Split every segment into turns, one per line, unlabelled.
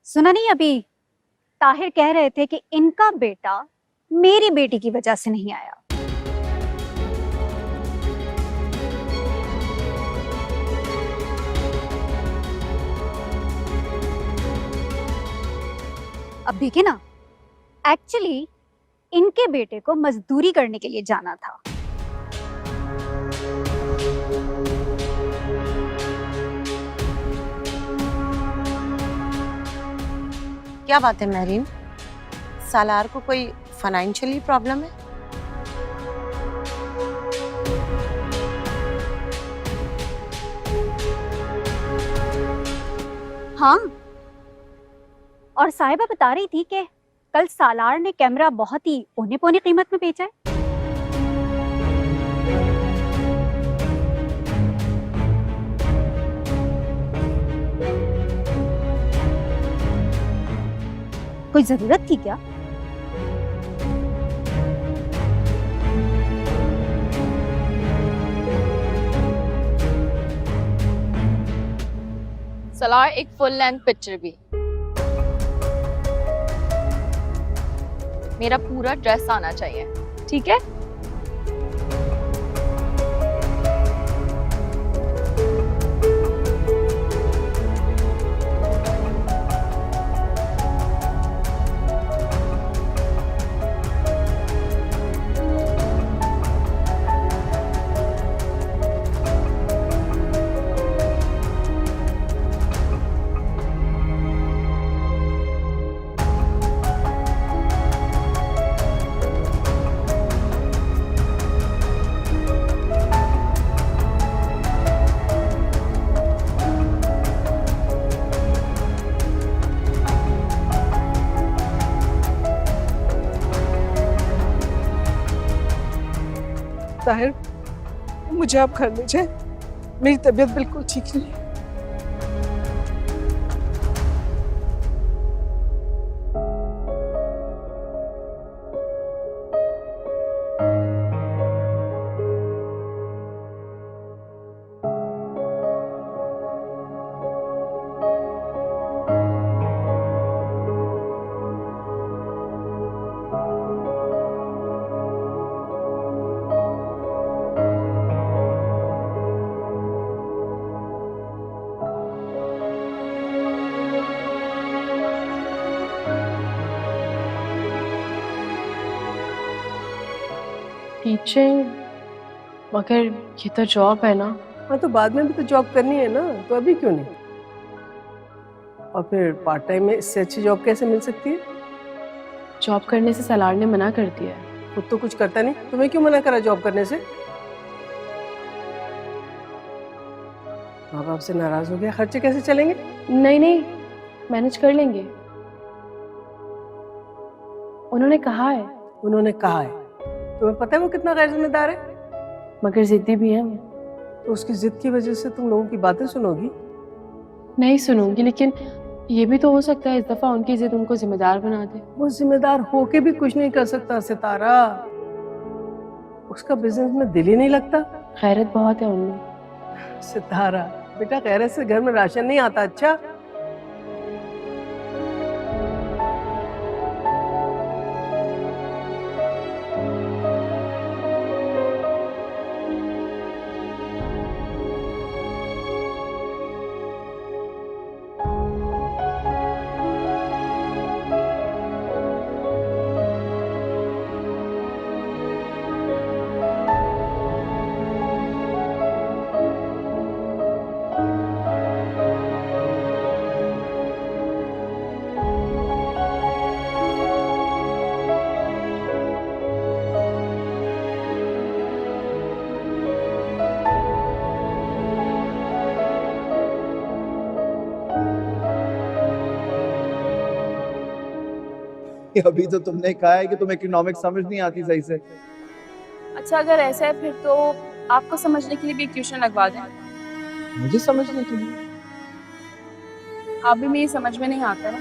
सुना नहीं अभी? ताहिर कह रहे थे कि इनका बेटा मेरी बेटी की वजह से नहीं आया। अब देखे ना, एक्चुअली इनके बेटे को मजदूरी करने के लिए जाना था।
क्या बात है महरीन, सालार को कोई फाइनेंशियली प्रॉब्लम है?
हाँ, और साहिबा बता रही थी कि कल सालार ने कैमरा बहुत ही औने पौने कीमत में बेचा है। कोई जरूरत थी क्या?
सलार एक फुल लेंथ पिक्चर भी। मेरा पूरा ड्रेस आना चाहिए, ठीक है?
ताहिर, मुझे आप घर ले जाए, मेरी तबीयत बिल्कुल ठीक नहीं है।
टीचिंग, मगर ये तो जॉब है ना।
हाँ, तो बाद में भी तो जॉब करनी है ना, तो अभी क्यों नहीं? और फिर पार्ट टाइम में इससे अच्छी जॉब कैसे मिल सकती है?
जॉब करने से सलार ने मना कर दिया है।
खुद तो कुछ करता नहीं, तुम्हें क्यों मना करा जॉब करने से? माँ बाप से नाराज हो गया, खर्चे कैसे चलेंगे?
नहीं नहीं, मैनेज कर लेंगे। उन्होंने कहा है।
उन्होंने कहा है? तुम्हें पता है वो कितना गैर जिम्मेदार है?
मगर जिद्दी भी है वो।
तो उसकी जिद की वजह से तुम लोगों की बातें सुनोगी?
नहीं सुनूंगी, लेकिन ये भी तो हो सकता है इस दफा उनकी जिद उनको जिम्मेदार बना दे।
वो जिम्मेदार होके भी कुछ नहीं कर सकता सितारा। उसका बिजनेस में दिल ही नहीं लगता।
खैरत बहुत है उनमें।
सितारा बेटा, गैरत से घर में राशन नहीं आता। अच्छा,
अभी तो तुमने कहा है कि तुम्हें इकोनॉमिक्स समझ नहीं आती सही से।
अच्छा, अगर ऐसा है फिर तो आपको समझने के लिए भी एक ट्यूशन लगवा दें।
मुझे समझने के लिए?
आप भी मेरी समझ में नहीं आता ना।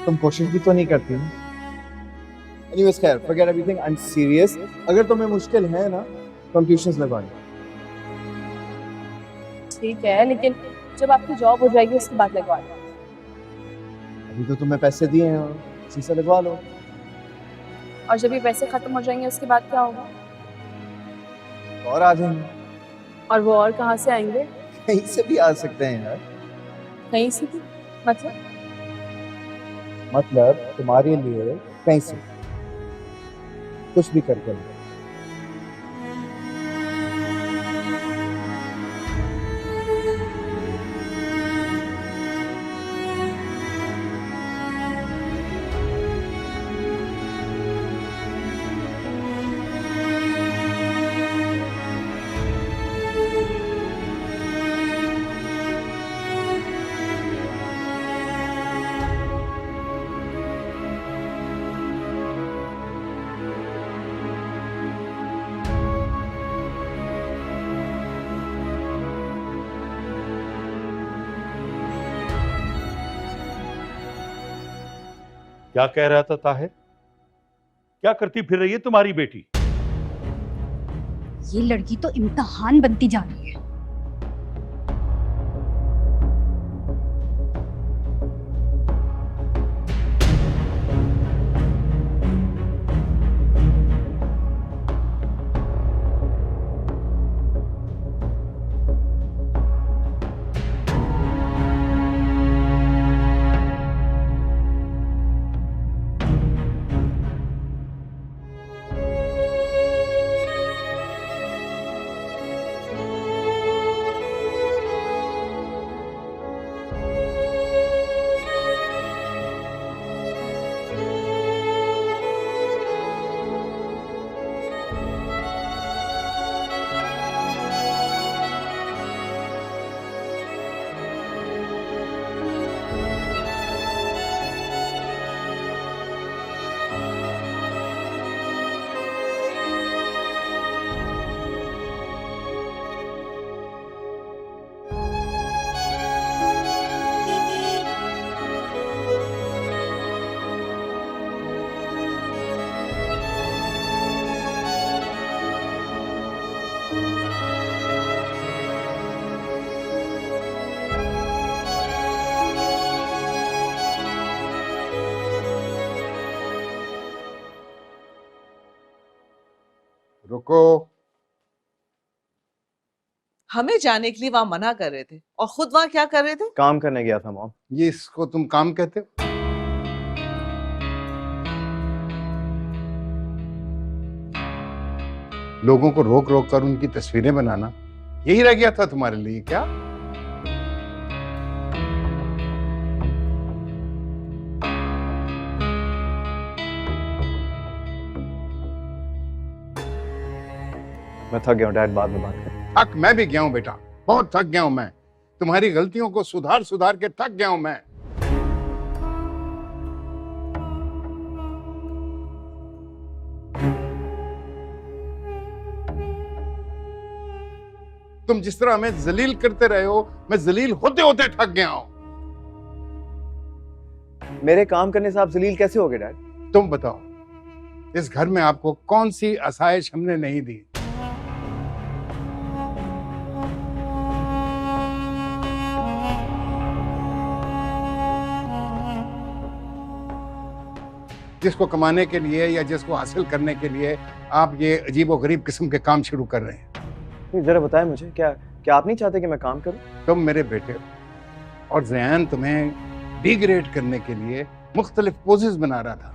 तुम कोशिश भी तो नहीं करती ना। Anyways, खैर, forget everything, I'm serious। अगर तुम्हें मुश्किल है ना तो हम ट्यूशंस लगवाएंगे।
ठीक है, लेकिन जब आपकी जॉब हो जाएगी उसके बाद लगवा लें।
अभी तो तुम्हें पैसे दिए हैं और इसी से लगवा लो।
और जब ये पैसे खत्म हो जाएंगे उसके बाद क्या होगा?
और आ जाएंगे।
और वो और कहाँ से आएंगे?
कहीं से भी आ सकते हैं यार।
कहीं से भी?
मतलब तुम्हारे लिए कहीं से कुछ भी करके लो।
क्या कह रहा था ताहिर? क्या करती फिर रही है तुम्हारी बेटी?
ये लड़की तो इम्तिहान बनती जा रही है।
रुको।
हमें जाने के लिए वहां मना कर रहे थे और खुद वहां क्या कर रहे थे?
काम करने गया था मॉम।
ये इसको तुम काम कहते हो? लोगों को रोक रोक कर उनकी तस्वीरें बनाना यही रह गया था तुम्हारे लिए क्या?
मैं थक गया हूँ डैड, बाद में बात करें।
थक मैं भी गया हूं बेटा, बहुत थक गया हूं मैं। तुम्हारी गलतियों को सुधार सुधार के थक गया हूं मैं। तुम जिस तरह हमें जलील करते रहे हो, मैं जलील होते होते थक गया हूं।
मेरे काम करने से आप जलील कैसे हो गए डैड?
तुम बताओ, इस घर में आपको कौन सी आसाइश हमने नहीं दी? जिसको कमाने के लिए या जिसको हासिल करने के लिए आप ये अजीब और गरीब किस्म के काम शुरू कर रहे हैं।
जरा बताएं मुझे, क्या आप नहीं चाहते कि मैं काम करूं?
तुम मेरे बेटे हो और ज़यान तुम्हें डिग्रेड करने के लिए मुख्तलिफ पोजेस बना रहा था।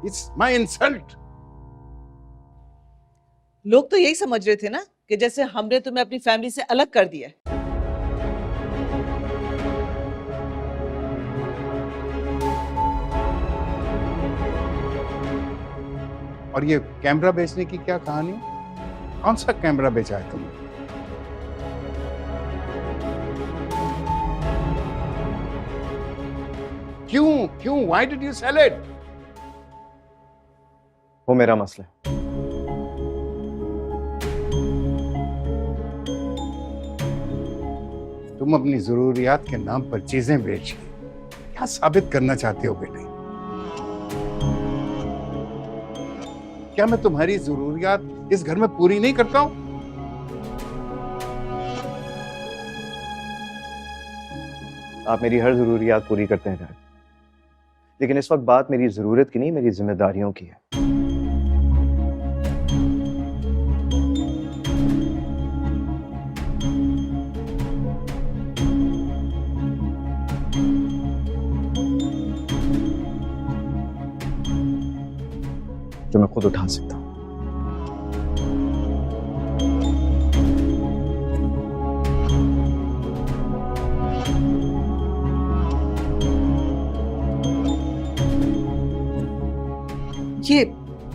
It's my insult.
लोग तो यही समझ रहे थे ना कि जैसे हमने तुम्हें अपनी फैमिली से अलग कर दिया है।
और ये कैमरा बेचने की क्या कहानी? कौन सा कैमरा बेचा है तुमने? क्यों why did you sell it?
वो मेरा मसला है।
तुम अपनी जरूरियात के नाम पर चीजें बेच क्या साबित करना चाहते हो बेटे? क्या मैं तुम्हारी जरूरियात इस घर में पूरी नहीं करता हूं?
आप मेरी हर ज़रूरियात पूरी करते हैं डैड, लेकिन इस वक्त बात मेरी ज़रूरत की नहीं, मेरी जिम्मेदारियों की है। जो मैं खुद उठा सकता हूँ।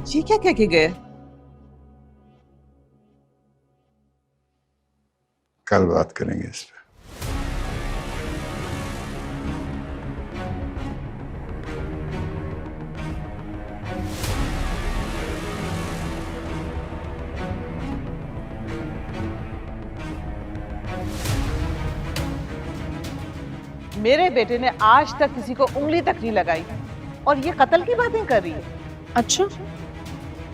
ये क्या कह के गए?
कल बात करेंगे इस पे।
मेरे बेटे ने आज तक किसी को उंगली तक नहीं लगाई और ये कत्ल की बातें कर रही है।
अच्छा,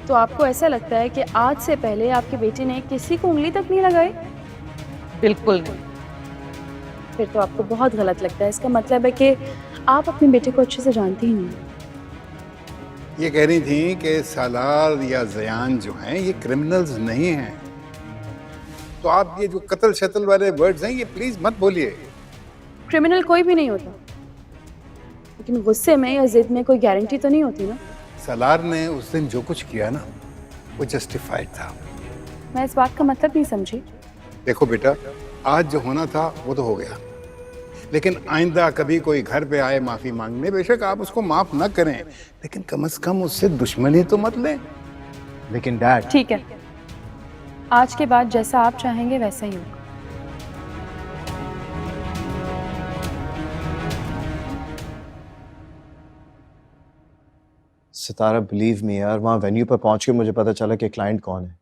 तो आपको ऐसा लगता है कि आज से पहले आपके बेटे ने किसी को उंगली तक नहीं लगाई?
बिल्कुल नहीं।
फिर तो आपको बहुत गलत लगता है। इसका मतलब है कि आप अपने बेटे को अच्छे से जानती ही नहीं।
ये कह रही थी कि सालार या जयान जो हैं ये क्रिमिनल्स नहीं हैं, तो आप ये जो कत्ल शत्ल वाले वर्ड्स हैं ये प्लीज मत बोलिए।
क्रिमिनल कोई भी नहीं होता, लेकिन गुस्से में या जिद में कोई गारंटी तो नहीं होती ना।
सालार ने उस दिन जो कुछ किया ना वो जस्टिफाइड था।
मैं इस बात का मतलब नहीं समझी।
देखो बेटा, आज जो होना था वो तो हो गया, लेकिन आइंदा कभी कोई घर पे आए माफी मांगने, बेशक आप उसको माफ ना करें, लेकिन कम से कम उससे दुश्मनी तो मत लें।
लेकिन डैड,
ठीक है, आज के बाद जैसा आप चाहेंगे वैसा ही होगा।
सितारा बिलीव मी यार, वहाँ वेन्यू पर पहुंच के मुझे पता चला कि क्लाइंट कौन है।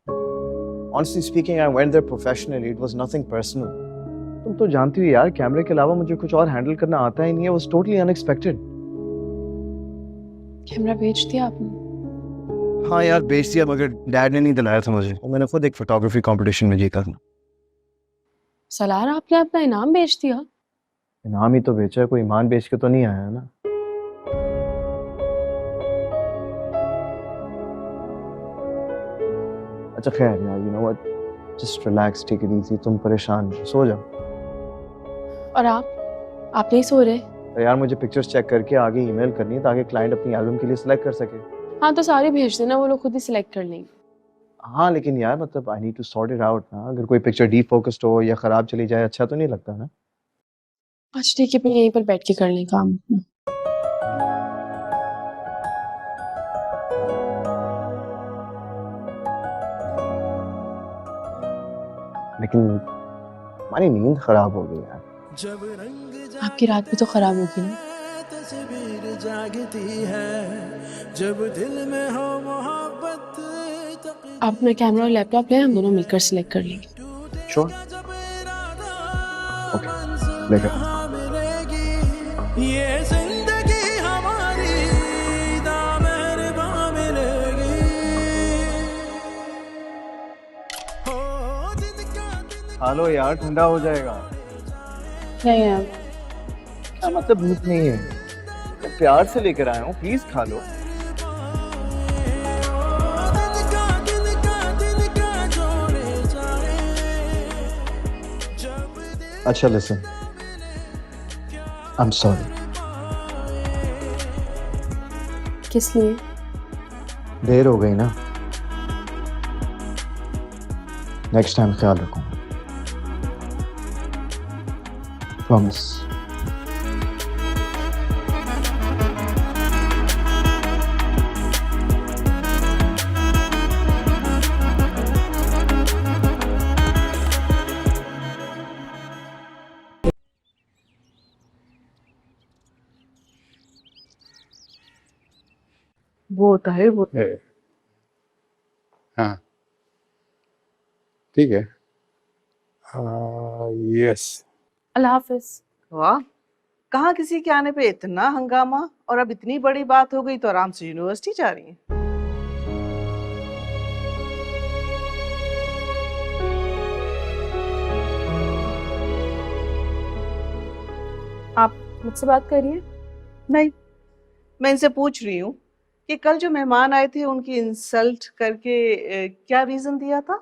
Honestly speaking, I went there professionally. It was nothing personal. तुम तो जानती हो यार, कैमरे के अलावा मुझे कुछ और हैंडल करना आता ही नहीं है। It was totally unexpected.
Camera बेच दिया आपने?
हाँ यार बेच दिया, मगर डैड ने नहीं दिलाया था मुझे। और मैंने खुद एक फोटोग्राफी कंपटीशन में जीता था।
सलार, आपने अपना इनाम बेच दिया?
इनाम ही तो बेचा है, कोई ईमान बेच के तो नहीं आया ना। अच्छा खैर यार, you know what? Just relax, take it easy. तुम परेशान हो, सो जाओ।
और आप नहीं सो रहे?
तो यार मुझे पिक्चर्स चेक करके आगे ईमेल करनी है ताकि क्लाइंट अपनी एल्बम के लिए सिलेक्ट कर सके।
हाँ, तो सारी भेज देना, वो लोग खुद ही सिलेक्ट कर लेंगे।
हाँ लेकिन यार मतलब I need to sort it out ना। अगर कोई पिक्चर डीफोकस्ड हो या खराब चली जाए, अच्छा तो नहीं लगता ना।
अच्छा ठीक है, फिर यहीं पर बैठ के कर लें काम अपना।
लेकिन हमारी नींद खराब हो गई यार।
आपकी रात भी तो खराब होगी ना।
तस्वीर जागती है जब दिल में हो मोहब्बत।
आप अपना कैमरा और लैपटॉप ले, हम दोनों मिलकर सिलेक्ट कर लेंगे।
श्योर, ओके, लेकर
ये जिंदगी हमारी दामहरबा मिलेगी।
खा लो यार, ठंडा हो जाएगा।
नहीं है,
क्या मतलब भूख नहीं है? मैं प्यार से लेकर आया हूँ, प्लीज खा लो। अच्छा लिसन, आई एम सॉरी।
किस लिए?
देर हो गई ना, नेक्स्ट टाइम ख्याल रखूंगा, प्रॉमिस।
वो होता है वो।
हाँ ठीक है। यस।
अल्लाह हाफिज।
वाह, कहाँ किसी के आने पे इतना हंगामा, और अब इतनी बड़ी बात हो गई तो आराम से यूनिवर्सिटी जा रही है।
आप मुझसे बात कर रही है?
नहीं, मैं इनसे पूछ रही हूँ कि कल जो मेहमान आए थे उनकी इंसल्ट करके क्या रीजन दिया था?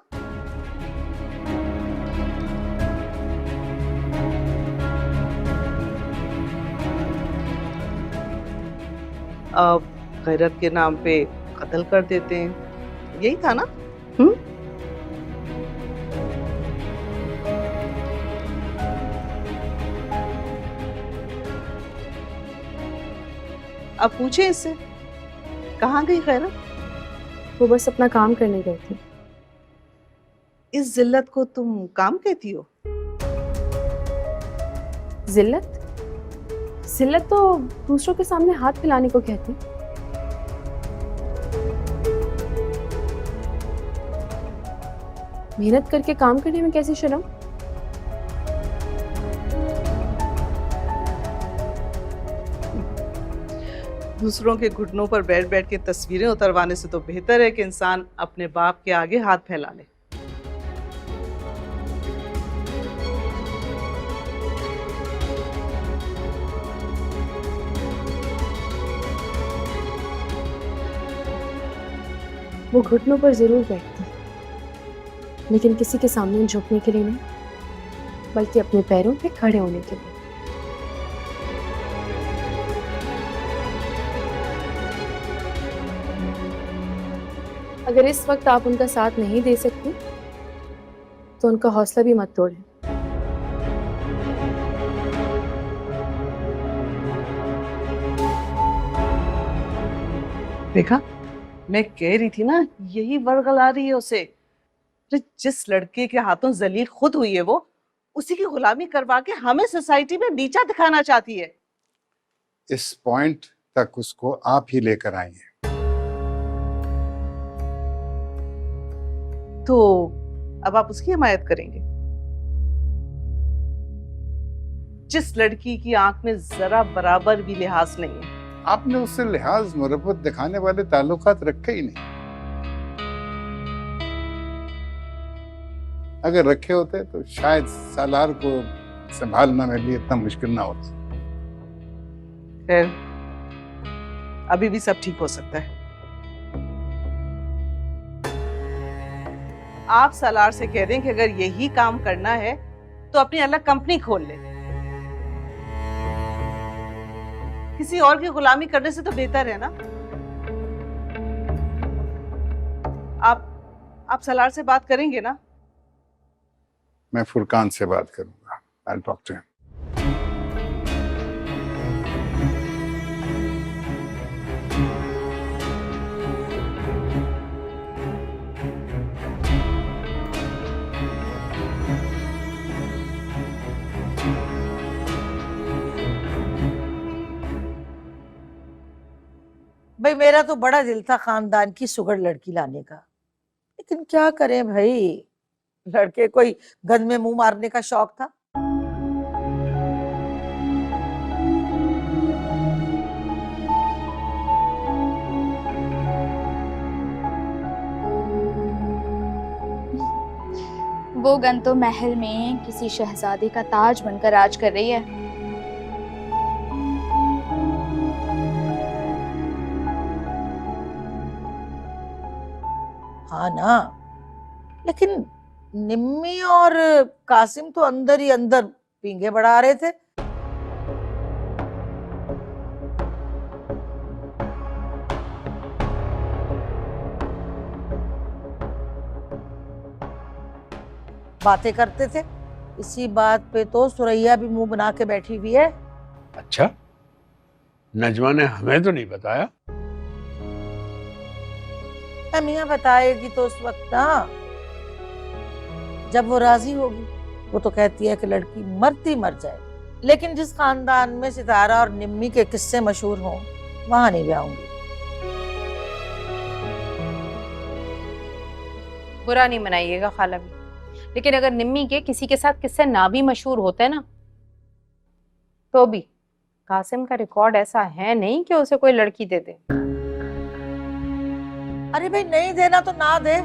अब गैरत के नाम पे कत्ल कर देते हैं, यही था ना? अब पूछे इससे, कहाँ गई गैरत?
वो बस अपना काम करने गई थी।
इस जिल्लत को तुम काम कहती हो?
जिल्लत? जिल्लत तो दूसरों के सामने हाथ फैलाने को कहती। मेहनत करके काम करने में कैसी शर्म?
दूसरों के घुटनों पर बैठ बैठ के तस्वीरें उतरवाने से तो बेहतर है कि इंसान अपने बाप के आगे हाथ फैला ले।
वो घुटनों पर जरूर बैठती, लेकिन किसी के सामने झुकने के लिए नहीं, बल्कि अपने पैरों पे खड़े होने के लिए। अगर इस वक्त आप उनका साथ नहीं दे सकती तो उनका हौसला भी मत तोड़ें।
देखा, मैं कह रही थी ना, यही वर्गला रही है उसे। जिस लड़के के हाथों जलील खुद हुई है वो, उसी की गुलामी करवा के हमें सोसाइटी में नीचा दिखाना चाहती है।
इस पॉइंट तक उसको आप ही लेकर आई हैं।
तो अब आप उसकी हिमायत करेंगे? जिस लड़की की आंख में जरा बराबर भी लिहाज नहीं है।
आपने उससे लिहाज मुरब्बत दिखाने वाले ताल्लुकात रखे ही नहीं। अगर रखे होते तो शायद सालार को संभालना मेरे लिए इतना मुश्किल ना होता।
खैर, अभी भी सब ठीक हो सकता है। आप सालार से कह दें कि अगर यही काम करना है तो अपनी अलग कंपनी खोल ले। किसी और की गुलामी करने से तो बेहतर है ना। आप सालार से बात करेंगे ना?
मैं फुरकान से बात करूंगा। I'll talk to him.
भाई मेरा तो बड़ा दिल था खानदान की सुगड़ लड़की लाने का, लेकिन क्या करें भाई, लड़के कोई गंद में मुंह मारने का शौक था।
वो गन तो महल में किसी शहजादे का ताज बनकर राज कर रही है।
हाँ ना, लेकिन निम्मी और कासिम तो अंदर ही अंदर पींगे बढ़ा रहे थे। बातें करते थे, इसी बात पे तो सुरैया भी मुंह बना के बैठी हुई है।
अच्छा, नजमा ने हमें तो नहीं बताया।
मियाँ बताएगी तो उस वक्त ना, जब वो राजी होगी। वो तो कहती है कि लड़की मरती मर जाए, लेकिन जिस खानदान में सितारा और निम्मी के किस्से मशहूर हों वहां नहीं ब्याऊंगी।
बुरा नहीं मनाइएगा खाला भी, लेकिन अगर निम्मी के किसी के साथ किस्से ना भी मशहूर होते ना, तो भी कासिम का रिकॉर्ड ऐसा है नहीं कि उसे कोई लड़की दे दे।
अरे भाई, नहीं देना तो ना दे,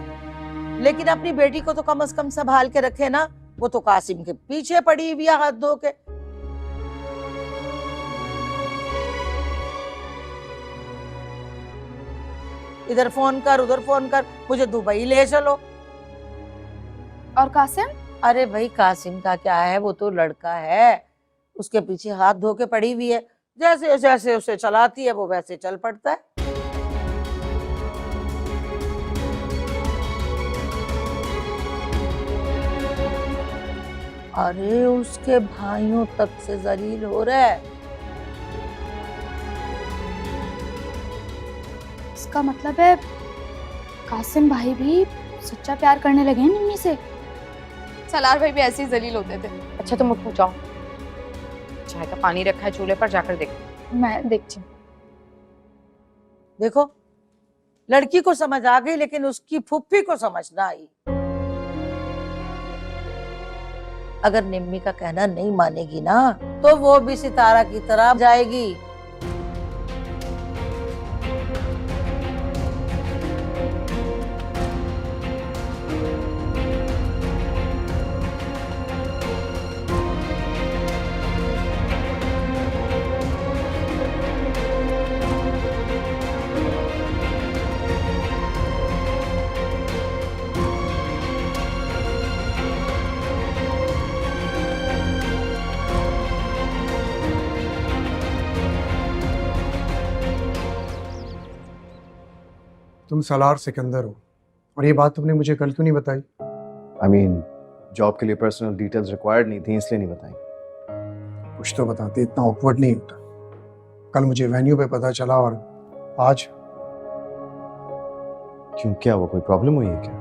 लेकिन अपनी बेटी को तो कम से कम संभाल के रखे ना। वो तो कासिम के पीछे पड़ी हुई है हाथ धो के। इधर फोन कर उधर फोन कर, मुझे दुबई ले चलो।
और कासिम?
अरे भाई कासिम का क्या है, वो तो लड़का है, उसके पीछे हाथ धो के पड़ी हुई है, जैसे जैसे उसे चलाती है वो वैसे चल पड़ता है। अरे उसके भाइयों तक से जलील हो रहा है।
इसका मतलब है कासिम भाई भी सच्चा प्यार करने लगे हैं निम्मी से। सलार भाई भी ऐसे ही जलील होते थे।
अच्छा तुम उठ जाओ, चाय का पानी रखा है चूल्हे पर, जाकर देखो।
मैं देखती हूँ।
देखो लड़की को समझ आ गई, लेकिन उसकी फुफ्फी को समझ ना आई। अगर निम्मी का कहना नहीं मानेगी ना तो वो भी सितारा की तरह जाएगी।
तुम सलार सिकंदर हो, और ये बात तुमने मुझे कल क्यों नहीं बताई?
आई मीन जॉब के लिए पर्सनल डिटेल्स रिक्वायर्ड नहीं थी, इसलिए नहीं बताई।
कुछ तो बताते, इतना ऑकवर्ड नहीं होता। कल मुझे वेन्यू पे पता चला, और आज
क्यों, क्या वो कोई प्रॉब्लम हुई है क्या?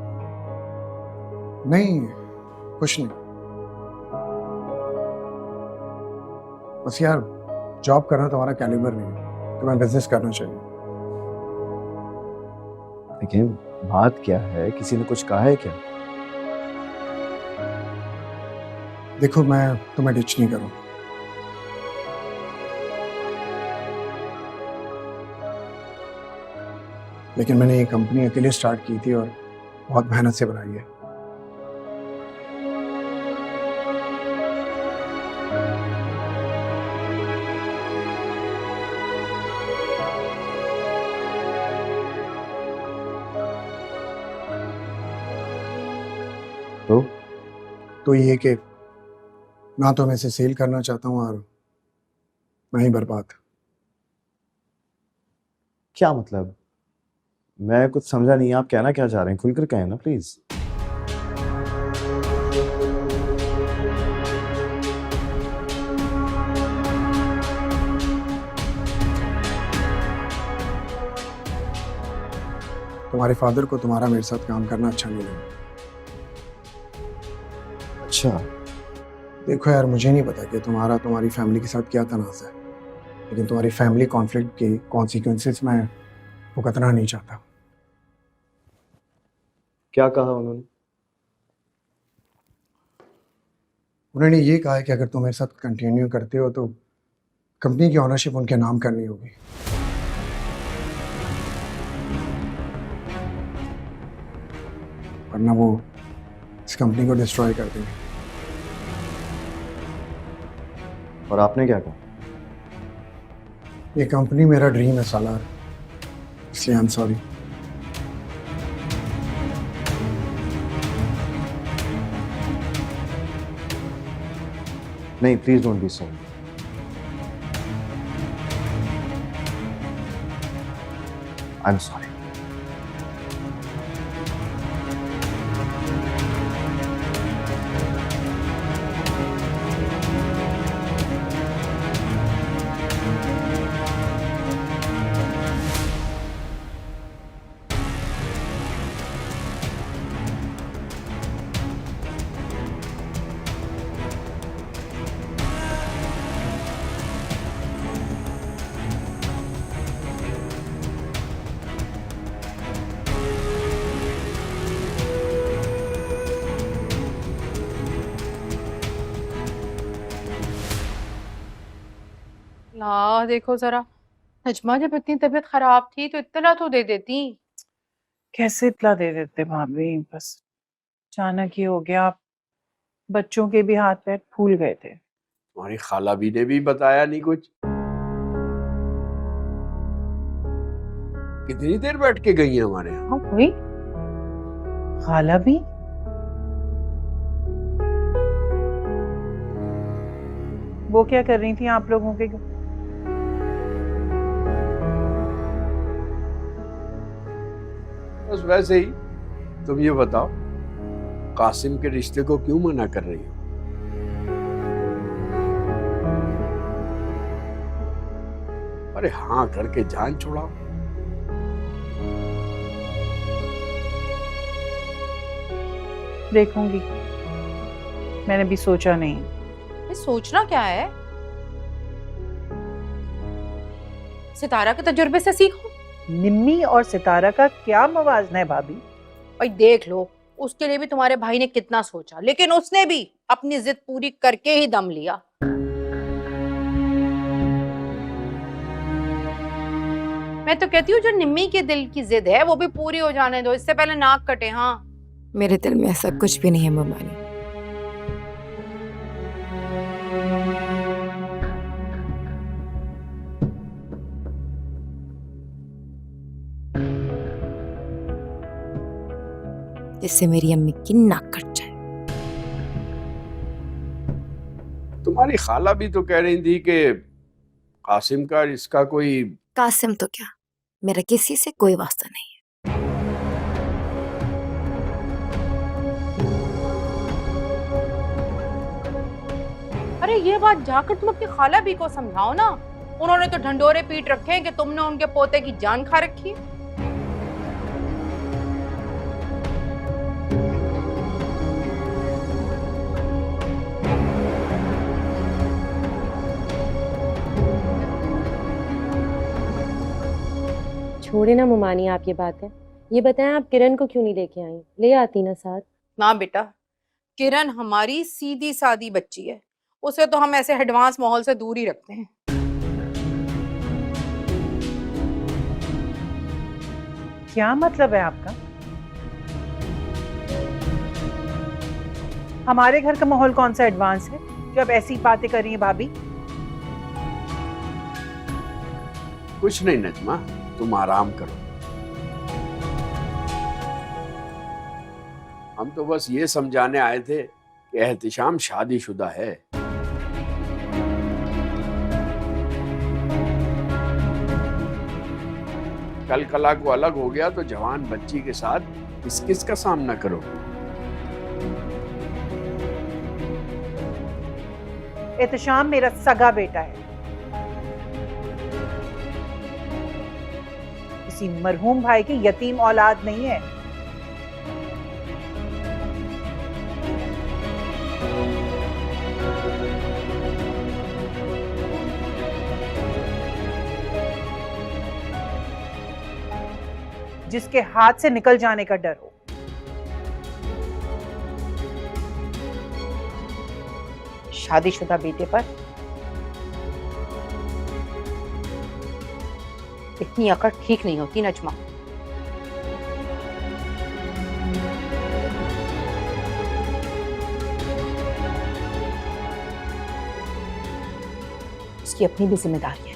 नहीं, कुछ नहीं। बस यार जॉब करना तुम्हारा कैलिबर नहीं है, तुम्हें बिजनेस करना चाहिए।
लेकिन बात क्या है, किसी ने कुछ कहा है क्या?
देखो मैं तुम्हें डिच नहीं करूं, लेकिन मैंने ये कंपनी अकेले स्टार्ट की थी और बहुत मेहनत से बनाई है। तो ये कि ना तो मैं इसे सेल करना चाहता हूँ और ना ही बर्बाद।
क्या मतलब? मैं कुछ समझा नहीं, आप कहना क्या चाह रहे हैं? खुलकर कहें ना प्लीज।
तुम्हारे फादर को तुम्हारा मेरे साथ काम करना अच्छा नहीं लगा।
अच्छा
देखो यार, मुझे नहीं पता कि तुम्हारी फैमिली के साथ क्या तनाज़ है, लेकिन तुम्हारी फैमिली कॉन्फ्लिक्ट के कॉन्सिक्वेंसेस मैं भुगतना नहीं चाहता।
क्या कहा उन्होंने?
उन्होंने ये कहा है कि अगर तुम मेरे साथ कंटिन्यू करते हो तो कंपनी की ऑनरशिप उनके नाम करनी होगी। वरना वो इस कंपनी को डिस्ट्रॉय कर देंगे।
और आपने क्या कहा?
ये कंपनी मेरा ड्रीम है सालार, इसलिए आई एम सॉरी।
नहीं, please don't be sorry. I am sorry.
ला देखो जरा, नजमा जब इतनी तबीयत खराब थी तो इत्तला तो दे देती।
कैसे इतला दे देते भाभी, बस अचानक ही हो गया। बच्चों के भी हाथ पैर फूल गए थे।
तुम्हारी खाला भी ने भी बताया नहीं कुछ? कितनी देर बैठ के गई हैं हमारे यहाँ?
हाँ कोई खाला भी वो क्या कर रही थी आप लोगों के?
बस वैसे ही। तुम ये बताओ, कासिम के रिश्ते को क्यों मना कर रही हो? अरे हाँ करके जान छुड़ाओ।
देखूंगी, मैंने भी सोचा नहीं।
ये सोचना क्या है? सितारा के तजुर्बे से सीखो।
निम्मी और सितारा का क्या मवाजना है भाभी?
भाई देख लो, उसके लिए भी तुम्हारे भाई ने कितना सोचा, लेकिन उसने भी अपनी जिद पूरी करके ही दम लिया। मैं तो कहती हूँ जो निम्मी के दिल की जिद है वो भी पूरी हो जाने दो, इससे पहले नाक कटे। हाँ
मेरे दिल में ऐसा कुछ भी नहीं है ममानी। जिससे मेरी अम्मी की नाक कट जाए।
तुम्हारी खाला भी तो कह रही थी कि कासिम का इसका कोई।
कासिम तो क्या, मेरा किसी से कोई वास्ता नहीं है।
अरे ये बात जाकर तुम अपनी खाला भी को समझाओ ना। उन्होंने तो ढंडोरे पीट रखे हैं कि तुमने उनके पोते की जान खा रखी है।
छोड़े ना ममानी आप ये बातें। ये बताएं आप किरण को क्यों नहीं लेके आई? ले आती ना साथ।
ना बेटा, किरण हमारी सीधी सादी बच्ची है, उसे तो हम ऐसे एडवांस माहौल से दूर ही रखते हैं।
क्या मतलब है आपका? हमारे घर का माहौल कौन सा एडवांस है जो अब ऐसी बातें कर रही हैं भाभी?
कुछ नहीं नजमा, तुम आराम करो। हम तो बस ये समझाने आए थे कि एहतिशाम शादीशुदा है। कल कला को अलग हो गया तो जवान बच्ची के साथ किस किस का सामना करो।
एहतिशाम मेरा सगा बेटा है, किसी मरहूम भाई की यतीम औलाद नहीं है। जिसके हाथ से निकल जाने का डर हो।
शादीशुदा बेटे पर इतनी अकड़ ठीक नहीं होती नजमा। उसकी अपनी भी जिम्मेदारी है।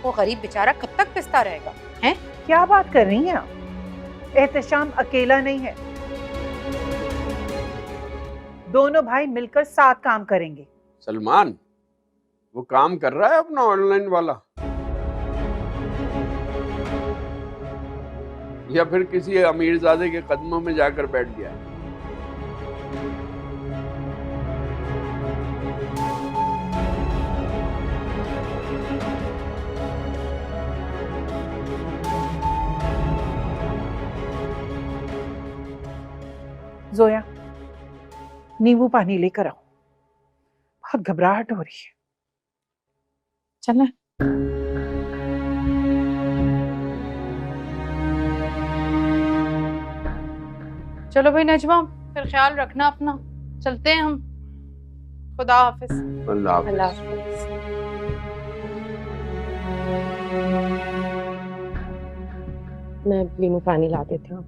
वो गरीब बेचारा कब तक पिसता रहेगा? हैं?
क्या बात कर रही हैं आप? एहतिशाम अकेला नहीं है, दोनों भाई मिलकर साथ काम करेंगे।
सलमान वो काम कर रहा है अपना ऑनलाइन वाला, या फिर किसी अमीरजादे के कदमों में जाकर बैठ गया है?
जोया, नींबू पानी लेकर आओ, बहुत घबराहट हो रही है।
चलना। चलो भाई नजमा, फिर ख्याल रखना अपना। चलते हैं हम। खुदा हाफिज।
अल्लाह हाफिज।
अल्लाह हाफिज। मैं नींबू पानी ला देती हूँ।